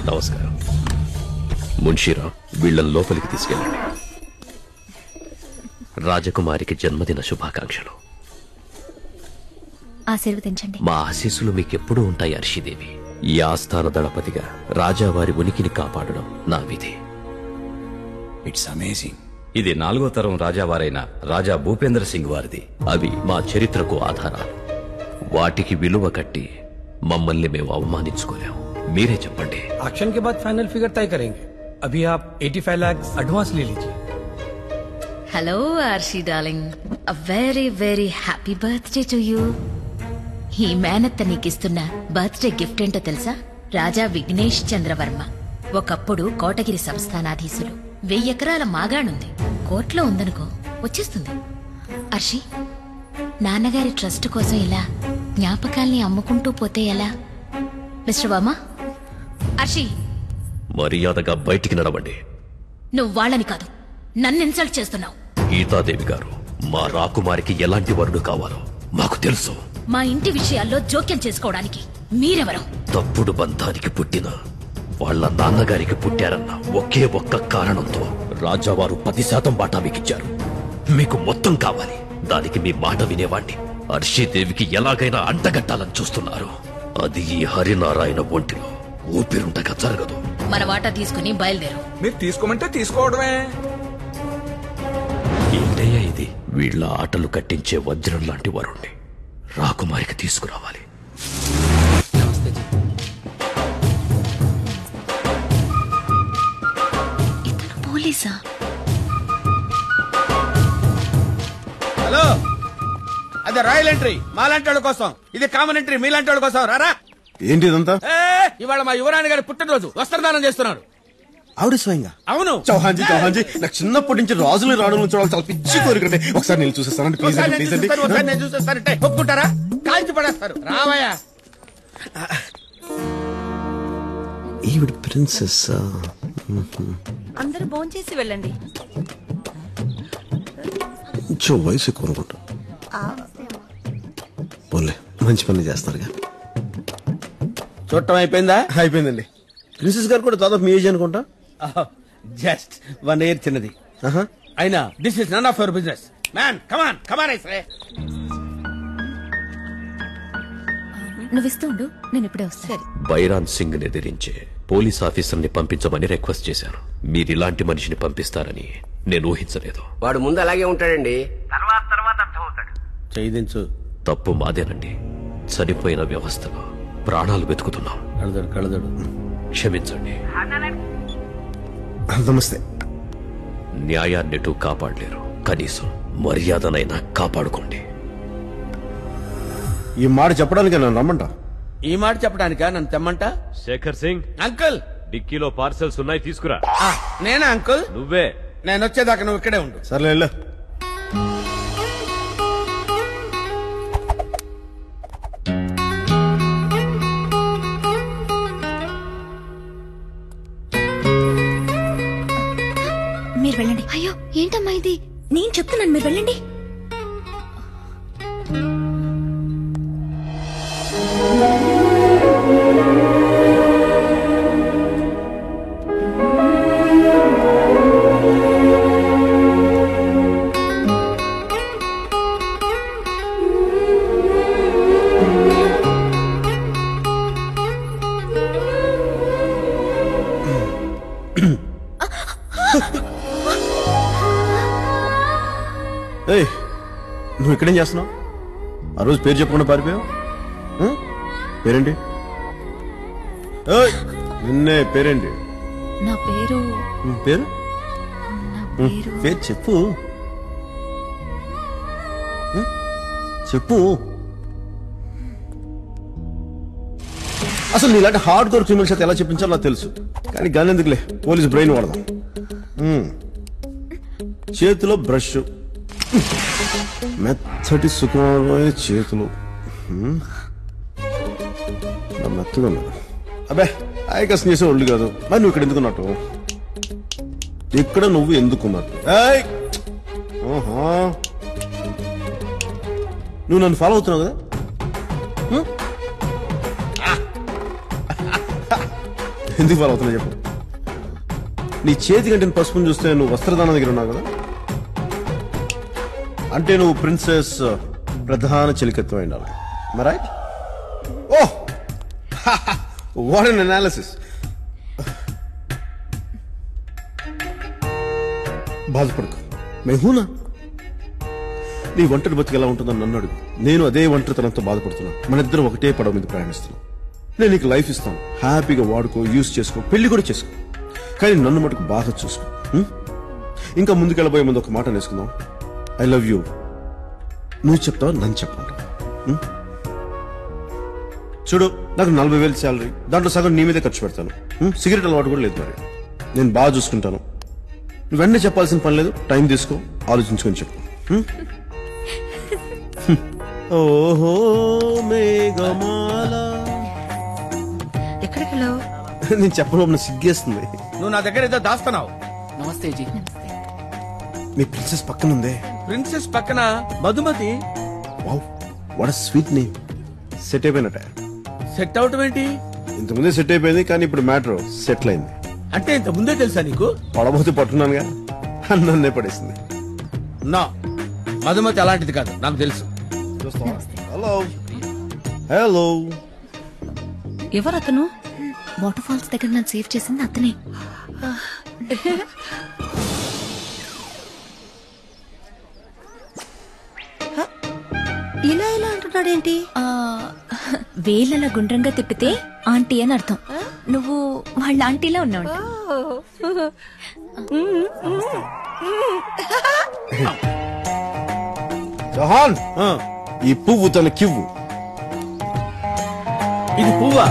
నమస్కారం. మున్షీరా, వీళ్ళని లోపలికి తీసుకెళ్ళండి. రాజకుమారికి జన్మదిన శుభాకాంక్షలు. ఆశీర్వదించండి. మా ఆశీస్సులు మీకెప్పుడూ ఉంటాయి అర్షిదేవి. ఈ ఆస్థాన దళపతిగా రాజావారి ఉనికిని కాపాడడం నా విధి. It's amazing. ఇది 4వ తరం రాజావారైన రాజా భూపేంద్ర సింగ్ వారిది. అవి మా చరిత్రకు ఆధారాలు. వాటికి విలువ కట్టి మమ్మల్ని మేము అవమానించుకోలేం. మీరే చెప్పండి. ऑक्शन के बाद फाइनल फिगर तय करेंगे. अभी आप 85 लाख एडवांस ले लीजिए. Hello Arshi darling, a very very happy birthday to you. ఈ మేనత్త నీకిస్తున్న బర్త్డే గిఫ్ట్ ఏంటో తెలుసా? రాజా విఘ్నేష్ చంద్రవర్మ ఒకప్పుడు కోటగిరి సంస్థానాధీశులు. 1000 ఎకరాల మాగాణుంది. కోర్టులో ఉందనుకో, వచ్చేస్తుంది. అర్షి, నాన్నగారి ట్రస్ట్ కోసం ఇలా జ్ఞాపకాల్ని అమ్ముకుంటూ పోతే ఎలా? మిస్టర్ వర్మ, అర్షి మర్యాదగా బయటికి నడవండి. నువ్వు వాళ్ళని కాదు, నన్ను ఇన్సల్ట్ చేస్తున్నావు. గీతాదేవి గారు, మా రాకుమారికి ఎలాంటి వరుడు కావాలో మాకు తెలుసు. మా ఇంటి విషయాల్లో జోక్యం చేసుకోవడానికి మీరెవరు? తప్పుడు బంధానికి పుట్టిన వాళ్ళ నాన్నగారికి పుట్టారన్న ఒకే ఒక్క కారణంతో రాజావారు 10% వాటా మీకిచ్చారు. మీకు మొత్తం కావాలి. దానికి మీ మాట వినేవాణ్ణి అర్షీదేవికి ఎలాగైనా అంటగట్టాలని చూస్తున్నారు. అది ఈ హరినారాయణ ఒంటిలో ఊపిరుండగా జరగదు. మన వాటా తీసుకుని బయలుదేరు. మీరు తీసుకోమంటే తీసుకోవడమే. ఏంటయ్యా ఇది? వీళ్ళ ఆటలు కట్టించే వజ్రం లాంటి వరుణ్ణి రాకుమారికి తీసుకురావాలి. ఇతను పోలీసా? హలో, అదే రాయల్ ఎంట్రీ మాలాంటి వాళ్ళ కోసం, ఇది కామన్ ఎంట్రీ మీలాంటి వాళ్ళ కోసం. రారా. ఏంటి ఇదంతా? ఇవాళ మా యువరాణి గారి పుట్టినరోజు, వస్త్రదానం చేస్తున్నారు. ఆవిడ స్వయంగా? అవును. చౌహాన్జీ, నాకు చిన్నప్పటి నుంచి రాజులు రావడం చూడాలి చాలా పిచ్చి కోరికంటే. ఒకసారి నేను చూసేస్తానండి, ప్లీజ్ అండి, ప్లీజ్ అండి. నేను చూసేస్తానంటే ఒప్పుకుంటారా? కాల్చి పడేస్తారు. రావయ్యా. ఈవిడ ప్రిన్సెస్. అందరూ భోంచేసి వెళ్ళండి. కొంచెం వయసు ఎక్కువ అనుకుంటా. పోలే, మంచి పని చేస్తారుగా. చూడటం అయిపోయిందా? అయిపోయిందండి. ప్రిన్సెస్ గారు కూడా దాదాపు మీ ఏజ్ అనుకుంటా. జస్ట్ 1 year చిన్నది. అయినా this is none of your business. Man, come on ఐ సే. నువ్వు ఇస్తూ ఉండు, నేను ఇప్పుడే వస్తాను. బైరాన్ సింగ్ ని ఎదిరించే పోలీస్ ఆఫీసర్ని పంపించమని రిక్వెస్ట్ చేశాను. మీరిలాంటి మనిషిని పంపిస్తారని నేను ఊహించలేదు. వాడు ముందు అలాగే ఉంటాడండి, తర్వాత అర్థమవుతాడు. చేయించు. తప్పు మాదేనండి. చనిపోయిన వ్యవస్థలో ప్రాణాలు వెతుకుతున్నాం. కళదడు. క్షమించండి. నమస్తే. న్యాయాన్నిటూ కాపాడలేరు, కనీసం మర్యాదనైనా కాపాడుకోండి. ఈ మాట చెప్పడానికి నన్ను రమ్మంటా? ఈ మాట చెప్పడానికా నన్ను తెమ్మంట? శేఖర్ సింగ్, అంకుల్ డిక్కీలో పార్సెల్స్ ఉన్నాయి, తీసుకురా. నేనా అంకుల్? నువ్వే. నేను వచ్చేదాకా నువ్వు ఇక్కడే ఉండు. సర్లే వెళ్ళు. మీరు వెళ్ళండి. అయ్యో ఏంటమ్మా ఇది? నేను చెప్తున్నాను, మీరు వెళ్ళండి. నువ్వు ఇక్కడేం చేస్తున్నావు? ఆ రోజు పేరు చెప్పకుండా పారిపోయావు. పేరేంటి? నిన్నే. పేరేంటి? నా పేరు. పేరు పేరు చెప్పు. చెప్పు. అసలు నీలాంటి హార్డ్ కోర్ క్రిమినల్స్ అయితే ఎలా చెప్పించాలో నాకు తెలుసు, కానీ గాని ఎందుకులే, పోలీస్ బ్రెయిన్ వాడదాం. చేతిలో బ్రష్, మెత్తటి సుకుమారమైన చేతులు, మెత్తగా ఉన్నారు. అబ్బే ఆయకసం చేసే ఒళ్ళు కాదు. మరి నువ్వు ఇక్కడ ఎందుకున్నట్టు? ఇక్కడ నువ్వు ఎందుకున్నట్టు? నువ్వు నన్ను ఫాలో అవుతున్నావు కదా? ఎందుకు ఫాలో అవుతున్నా చెప్పు. నీ చేతి కంటే పసుపుని చూస్తే నువ్వు వస్త్రదానం దగ్గర ఉన్నావు కదా, అంటే నువ్వు ప్రిన్సెస్ ప్రధాన చిలికత్వం ఉండాలి. Right? Oh, what an analysis. బాధపడుకో, మెహూనా. నీ ఒంటరి బతికి ఎలా ఉంటుందని నన్ను అడుగు. నేను అదే ఒంటరితనంతో బాధపడుతున్నా. మన ఇద్దరం ఒకటే పడవ మీద ప్రయాణిస్తున్నాం. నేను నీకు లైఫ్ ఇస్తాను, హ్యాపీగా వాడుకో, యూజ్ చేసుకో, పెళ్లి కూడా చేసుకో. కానీ నన్ను మటుకు బాగా చూసుకో. ఇంకా ముందుకెళ్ళబోయే ముందు ఒక మాట నేర్చుకుందాం. I love you. నువ్వు చెప్తావు, నన్ను చెప్పమంటావు. చూడు, నాకు 40,000 శాలరీ, దాంట్లో సగం నీ మీదే ఖర్చు పెడతాను. సిగరెట్ అలవాటు కూడా లేదు. మరి నేను బాగా చూసుకుంటాను. నువ్వు వెంటనే చెప్పాల్సిన పని లేదు. టైం తీసుకో, ఆలోచించుకొని చెప్పు. ఓహో మేఘమాల. ఎక్కడికి వెళ్ళావు? నేను చెప్పడం సిగ్గేస్తుంది. నువ్వు నా దగ్గర ఏదో దాస్తున్నావు. నమస్తే జీ. మీ ప్రిన్సెస్ పక్కన ఉందే. ప్రిన్సెస్ పక్కన మధుమతి. Wow, what a sweet name. Set అయిపోయినట్ట. సెట్ అవటం ఏంటి? ఇంతకుముందే సెట్ అయిపోయింది, కానీ ఇప్పుడు మ్యాటర్ సెటిల్ అయింది. అంటే ఇంత ముందే తెలుసా నీకు? పడబోతే పట్టున్నానుగా, నన్నే పడేసింది. నా మధుమతి అలాంటిది కాదు, నాకు తెలుసు. Hello hello. ఎవరతను? వాటర్ ఫాల్స్ దగ్గర నన్ను సేవ్ చేసింది అతనే. ఇలా ఇలా అంటున్నాడేంటి? వేలలా గుండ్రంగా తిప్పితే ఆంటీ అని అర్థం. నువ్వు వాళ్ళ ఆంటీలా ఉన్నావు. జహాన్, ఈ పువ్వు తనకివ్వు. ఇది పువ్వా?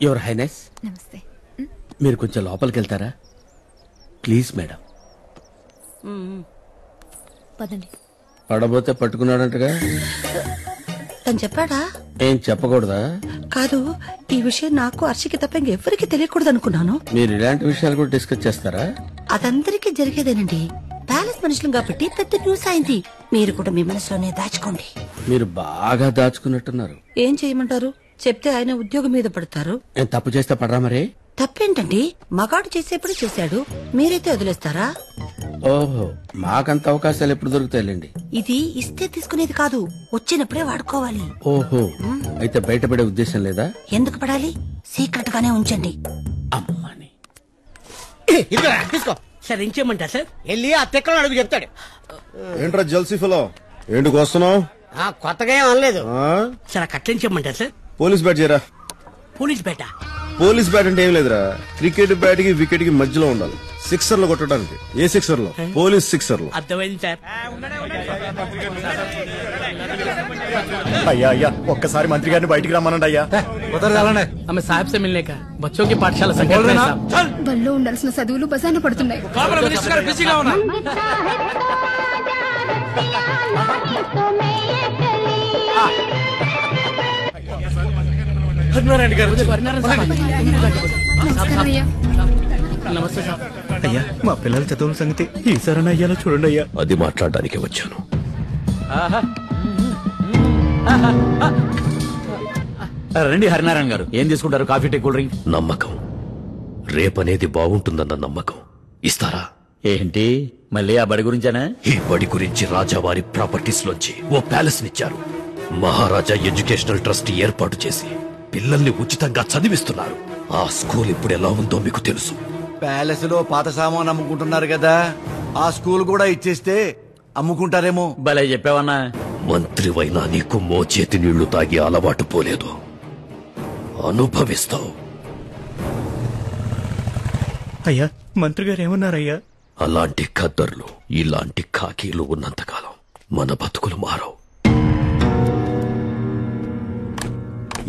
యువర్ హైనెస్, నమస్తే. మీరు కొంచెం లోపలికి వెళ్తారా ప్లీజ్ మేడం? పదండి. పడబోతే పట్టుకున్నాడంటగా. తను చెప్పాడా? ఏం చెప్పకూడదా? కాదు, ఈ విషయం నాకు హర్షికి తప్ప ఇంకెవ్వరికి తెలియకూడదు అనుకున్నాను. మీరు ఇలాంటి విషయాలు కూడా డిస్కస్ చేస్తారా? అదందరికీ జరిగేదేనండి. ప్యాలెస్ మనుషులు కాబట్టి పెద్ద న్యూస్ అయింది. మీరు కూడా మీ మనసులోనే దాచుకోండి. మీరు బాగా దాచుకున్నట్టున్నారు. ఏం చేయమంటారు? చెప్తే ఆయన ఉద్యోగం మీద పడతారు. నేను తప్పు చేస్తే పడరా మరి? తప్పేంటండి? మగాడు చేసేప్పుడు చేశాడు, మీరైతే వదిలేస్తారా? ఓహో, మాకంత అవకాశాలు ఎప్పుడు దొరుకుతాయిలేండి. ఇది ఇస్తే తీసుకునేది కాదు, వచ్చినప్పుడే వాడుకోవాలి. ఓహో, అయితే బయటపడే ఉద్దేశం లేదా? ఎందుకు పడాలి? సీక్రెట్ గానే ఉంచండి. అమ్మని తీసుకో సార్. ఏం చేయమంటారు సార్? వెళ్ళి ఆ తెక్కలో అడుగు చెప్తాడు. ఏంట్రా జల్సీ ఫెలో, ఏంటికి వస్తున్నావు? కొత్తగా ఏం అనలేదు సార్. కట్లేం చేయమంటారు సార్? పోలీస్ బ్యాట్ చేయరా. పోలీస్ బేట? పోలీస్ బ్యాట్ అంటే ఏం లేదురా, క్రికెట్ బ్యాట్ కి వికెట్ కి మధ్యలో ఉండాలి. సిక్సర్ లో కొట్టడానికి. ఏ సిక్సర్ లో? పోలీస్ సిక్సర్ లో. అర్థమైంది సార్. అయ్యా అయ్యా, ఒక్కసారి మంత్రి గారిని బయటికి రమ్మనండి అయ్యా. ఆమె సాహెబ్ సే మిల్నే కా బచ్చోं की పాఠశాల బల్లో ఉండాల్సిన చదువులు బజార్న పడుతున్నాయి. నమస్తే సార్. అయ్యా, మా పిల్లల చదువుల సంగతి ఈసారి అయ్యాలో చూడండి అయ్యా. అది మాట్లాడడానికి వచ్చాను. రండి హరినారాయణ గారు, ఏం తీసుకుంటారు? Coffee, tea, cool drink? నమ్మకం, రేపనేది బాగుంటుందన్న నమ్మకం. ఇస్తారా? ఏంటి మళ్ళీ ఆ బడి గురించేనా? ఈ బడి గురించి రాజావారి ప్రాపర్టీస్ లోంచి ఓ ప్యాలెస్ నిచ్చారు. మహారాజా ఎడ్యుకేషనల్ ట్రస్ట్ ఏర్పాటు చేసి పిల్లల్ని ఉచితంగా చదివిస్తున్నారు. ఆ స్కూల్ ఇప్పుడు ఎలా ఉందో మీకు తెలుసు. ప్యాలెస్ లో పాత సామాన్ అమ్ముకుంటున్నారు కదా, ఆ స్కూల్ కూడా ఇచ్చేస్తే అమ్ముకుంటారేమో. భలే చెప్పావన్నా. మంత్రివైనా నీకు మోచేతి నీళ్లు తాగి అలవాటు పోలేదు, అనుభవిస్తావు. అయ్యా, మంత్రి గారు ఏమన్నారయ్యా? అలాంటి ఖద్దర్లు, ఇలాంటి ఖాకీలు ఉన్నంతకాలం మన బతుకులు మారవు.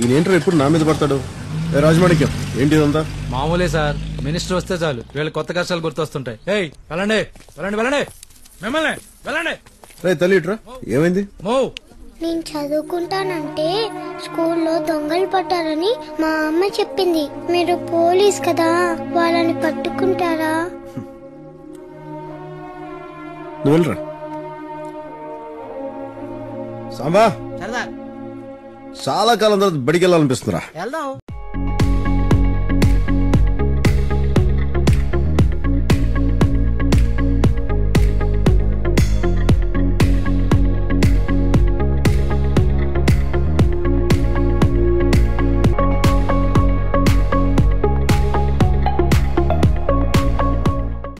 ఈయనేంట్రా ఎప్పుడు నా మీద పడతాడు? రాజమాణిక్యం, ఏంటిదంతా? మామూలే సార్, మినిస్టర్ వస్తే చాలు వీళ్ళ కొత్త కష్టాలు గుర్తొస్తుంటాయి. ఏయ్ వెళ్ళండి వెళ్ళండి వెళ్ళండి, మిమ్మల్ని వెళ్ళండి. రే తల్లి ఇట్రా, ఏమైంది? నేను చదువుకుంటానంటే స్కూల్లో దొంగలు పట్టారని మా అమ్మ చెప్పింది. మీరు పోలీస్ కదా, వాళ్ళని పట్టుకుంటారా? నువ్వు వెళ్ళరా. సాంబా, చాలా కాలం తర్వాత బడికి వెళ్ళాలనిపిస్తుందిరా. వెళ్దాం.